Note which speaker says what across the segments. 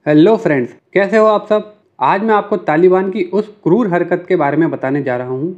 Speaker 1: Hello friends, कैसे हो आप सब। आज मैं आपको तालिबान की उस क्रूर हरकत के बारे में बताने जा रहा हूँ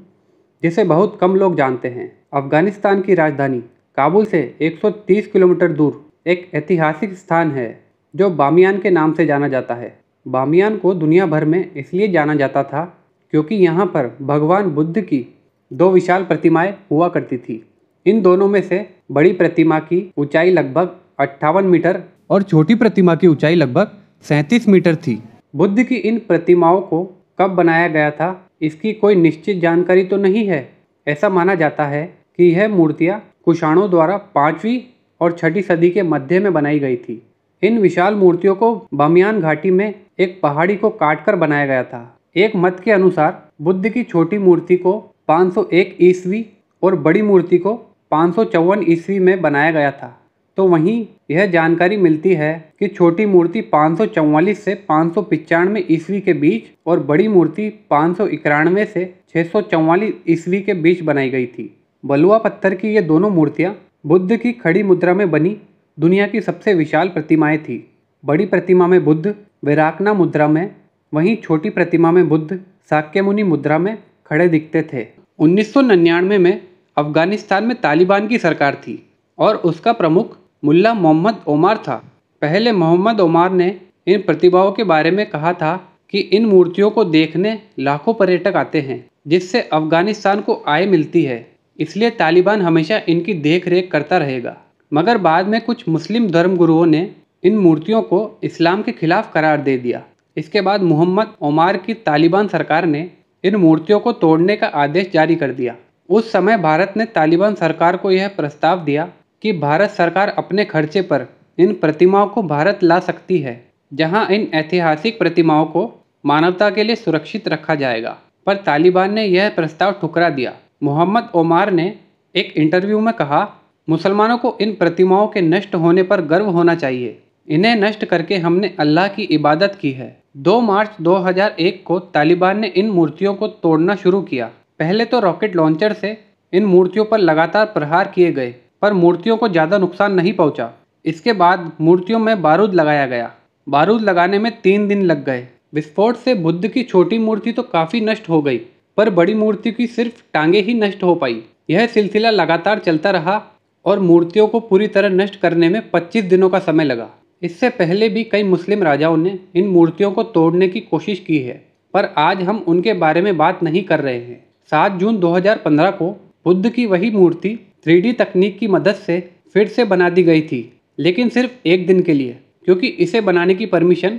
Speaker 1: जिसे बहुत कम लोग जानते हैं। अफगानिस्तान की राजधानी काबुल से 130 किलोमीटर दूर एक ऐतिहासिक स्थान है जो बामियान के नाम से जाना जाता है। बामियान को दुनिया भर में इसलिए जाना जाता था क्योंकि यहाँ पर भगवान बुद्ध की दो विशाल प्रतिमाएं हुआ करती थी। इन दोनों में से बड़ी प्रतिमा की ऊंचाई लगभग 58 मीटर और छोटी प्रतिमा की ऊंचाई लगभग 37 मीटर थी। बुद्ध की इन प्रतिमाओं को कब बनाया गया था, इसकी कोई निश्चित जानकारी तो नहीं है। ऐसा माना जाता है कि यह मूर्तियां कुषाणों द्वारा 5वीं और 6वीं सदी के मध्य में बनाई गई थी। इन विशाल मूर्तियों को बामियान घाटी में एक पहाड़ी को काटकर बनाया गया था। एक मत के अनुसार बुद्ध की छोटी मूर्ति को 501 ईस्वी और बड़ी मूर्ति को 554 ईस्वी में बनाया गया था। तो वहीं यह जानकारी मिलती है कि छोटी मूर्ति 544 से 595 ईस्वी के बीच और बड़ी मूर्ति 591 से 644 ईस्वी के बीच बनाई गई थी। बलुआ पत्थर की ये दोनों मूर्तियां बुद्ध की खड़ी मुद्रा में बनी दुनिया की सबसे विशाल प्रतिमाएं थी। बड़ी प्रतिमा में बुद्ध विराकना मुद्रा में, वहीं छोटी प्रतिमा में बुद्ध शाक्यमुनि मुद्रा में खड़े दिखते थे। 1999 में अफगानिस्तान में तालिबान की सरकार थी और उसका प्रमुख मुल्ला मोहम्मद ओमार था। पहले मोहम्मद ओमार ने इन प्रतिभाओं के बारे में कहा था कि इन मूर्तियों को देखने लाखों पर्यटक आते हैं, जिससे अफगानिस्तान को आय मिलती है, इसलिए तालिबान हमेशा इनकी देख रेख करता रहेगा। मगर बाद में कुछ मुस्लिम धर्मगुरुओं ने इन मूर्तियों को इस्लाम के खिलाफ करार दे दिया। इसके बाद मोहम्मद ओमार की तालिबान सरकार ने इन मूर्तियों को तोड़ने का आदेश जारी कर दिया। उस समय भारत ने तालिबान सरकार को यह प्रस्ताव दिया कि भारत सरकार अपने खर्चे पर इन प्रतिमाओं को भारत ला सकती है, जहां इन ऐतिहासिक प्रतिमाओं को मानवता के लिए सुरक्षित रखा जाएगा। पर तालिबान ने यह प्रस्ताव ठुकरा दिया। मोहम्मद ओमार ने एक इंटरव्यू में कहा, मुसलमानों को इन प्रतिमाओं के नष्ट होने पर गर्व होना चाहिए। इन्हें नष्ट करके हमने अल्लाह की इबादत की है। 2 मार्च 2001 को तालिबान ने इन मूर्तियों को तोड़ना शुरू किया। पहले तो रॉकेट लॉन्चर से इन मूर्तियों पर लगातार प्रहार किए गए, पर मूर्तियों को ज़्यादा नुकसान नहीं पहुंचा। इसके बाद मूर्तियों में बारूद लगाया गया। बारूद लगाने में 3 दिन लग गए। विस्फोट से बुद्ध की छोटी मूर्ति तो काफ़ी नष्ट हो गई, पर बड़ी मूर्ति की सिर्फ टांगे ही नष्ट हो पाई। यह सिलसिला लगातार चलता रहा और मूर्तियों को पूरी तरह नष्ट करने में 25 दिनों का समय लगा। इससे पहले भी कई मुस्लिम राजाओं ने इन मूर्तियों को तोड़ने की कोशिश की है, पर आज हम उनके बारे में बात नहीं कर रहे हैं। 7 जून 2015 को बुद्ध की वही मूर्ति 3D तकनीक की मदद से फिर से बना दी गई थी, लेकिन सिर्फ एक दिन के लिए, क्योंकि इसे बनाने की परमिशन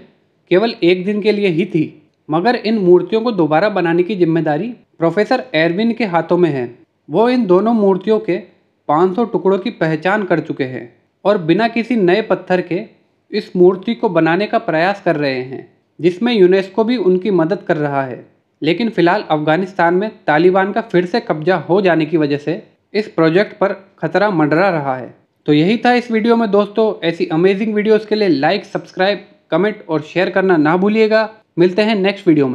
Speaker 1: केवल एक दिन के लिए ही थी। मगर इन मूर्तियों को दोबारा बनाने की जिम्मेदारी प्रोफेसर एरविन के हाथों में है। वो इन दोनों मूर्तियों के 500 टुकड़ों की पहचान कर चुके हैं और बिना किसी नए पत्थर के इस मूर्ति को बनाने का प्रयास कर रहे हैं, जिसमें यूनेस्को भी उनकी मदद कर रहा है। लेकिन फिलहाल अफगानिस्तान में तालिबान का फिर से कब्जा हो जाने की वजह से इस प्रोजेक्ट पर खतरा मंडरा रहा है। तो यही था इस वीडियो में दोस्तों। ऐसी अमेजिंग वीडियोस के लिए लाइक, सब्सक्राइब, कमेंट और शेयर करना ना भूलिएगा। मिलते हैं नेक्स्ट वीडियो में।